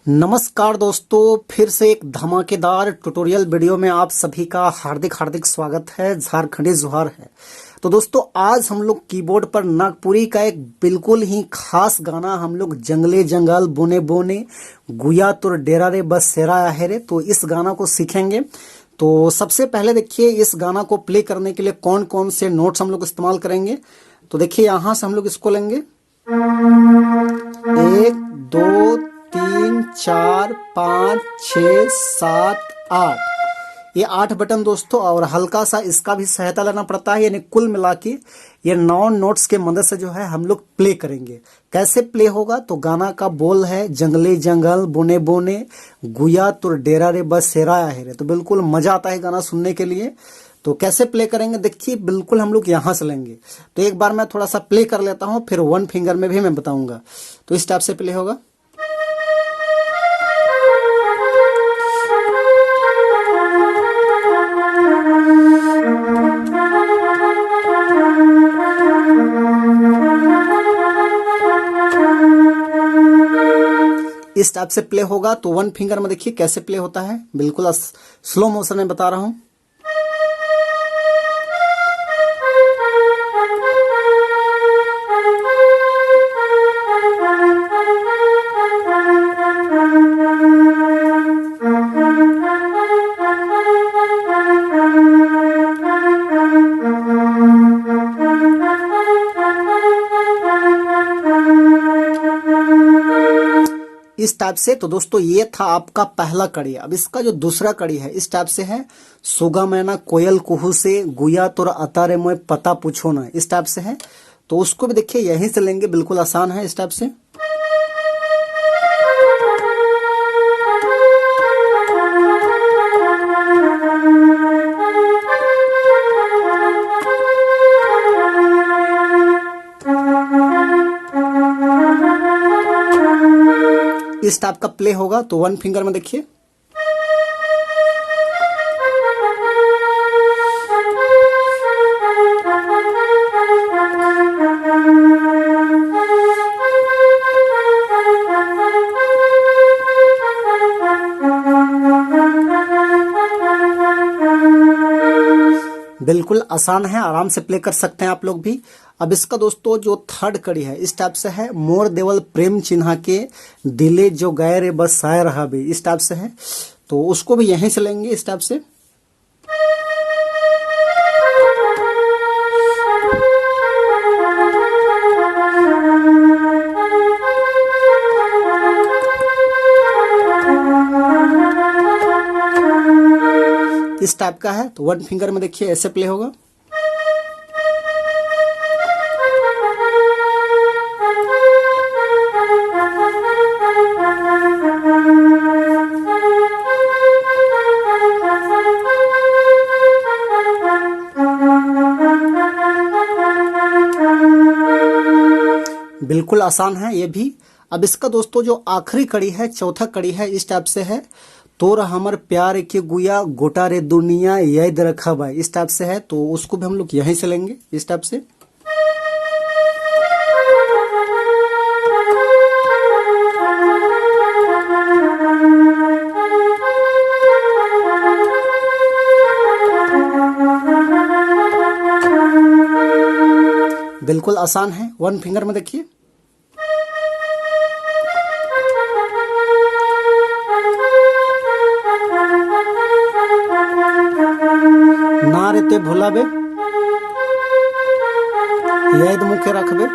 नमस्कार दोस्तों, फिर से एक धमाकेदार ट्यूटोरियल वीडियो में आप सभी का हार्दिक हार्दिक स्वागत है। झारखंडी जोहार है। तो दोस्तों, आज हम लोग कीबोर्ड पर नागपुरी का एक बिल्कुल ही खास गाना हम लोग जंगले जंगल बोने बोने गुया तुर डेरा रे बस सेरा आहे रे, तो इस गाना को सीखेंगे। तो सबसे पहले देखिए, इस गाना को प्ले करने के लिए कौन कौन से नोट्स हम लोग इस्तेमाल करेंगे। तो देखिए, यहाँ से हम लोग इसको लेंगे 1 2 3 4 5 6 7 8, ये 8 बटन दोस्तों। और हल्का सा इसका भी सहायता लेना पड़ता है, यानी कुल मिला के ये 9 नोट्स के मदद से जो है हम लोग प्ले करेंगे। कैसे प्ले होगा, तो गाना का बोल है जंगले जंगल बोने बोने गुया तुर डेरा रे बस सेरा आहे रे। तो बिल्कुल मजा आता है गाना सुनने के लिए। तो कैसे प्ले करेंगे देखिए, बिल्कुल हम लोग यहाँ से लेंगे। तो एक बार मैं थोड़ा सा प्ले कर लेता हूँ, फिर 1 फिंगर में भी मैं बताऊंगा। तो इस टाइप से प्ले होगा। इस टाइप से प्ले होगा। तो 1 फिंगर में देखिए कैसे प्ले होता है, बिल्कुल स्लो मोशन में बता रहा हूं। इस टाइप से। तो दोस्तों, ये था आपका पहला कड़ी। अब इसका जो दूसरा कड़ी है इस टाइप से है, सोगा मैना कोयल कुहू से गुया तोरा अतारे मोय पता पूछो ना, इस टाइप से है। तो उसको भी देखिए यहीं से लेंगे, बिल्कुल आसान है इस टाइप से। इस टाइप का प्ले होगा। तो 1 फिंगर में देखिए, बिल्कुल आसान है, आराम से प्ले कर सकते हैं आप लोग भी। अब इसका दोस्तों जो थर्ड कड़ी है इस टाइप से है, मोर देवल प्रेम चिन्हा के दिले जो गए रे बस साय रहा भी, इस टाइप से है। तो उसको भी यहीं से लेंगे इस टाइप से। इस टाइप का है। तो 1 फिंगर में देखिए ऐसे प्ले होगा। बिल्कुल आसान है ये भी। अब इसका दोस्तों जो आखिरी कड़ी है, चौथा कड़ी है, इस टाइप से है, तोर हमर प्यार के गुया गोटा रे दुनिया याद रखब, इस टाइप से है। तो उसको भी हम लोग यहीं से लेंगे इस टाइप से। बिल्कुल आसान है। 1 फिंगर में देखिए, ना रेते भुलाबे याद मुखे रखबे।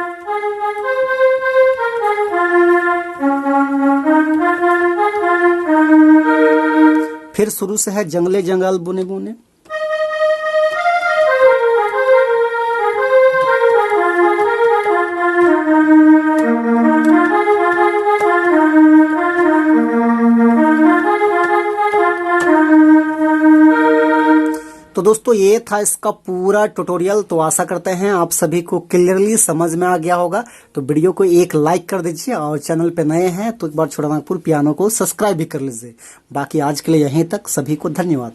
फिर शुरू से है जंगले जंगल बुने बुने। तो दोस्तों, ये था इसका पूरा ट्यूटोरियल। तो आशा करते हैं आप सभी को क्लियरली समझ में आ गया होगा। तो वीडियो को एक लाइक कर दीजिए, और चैनल पे नए हैं तो एक बार छोटा नागपुर पियानो को सब्सक्राइब भी कर लीजिए। बाकी आज के लिए यहीं तक, सभी को धन्यवाद।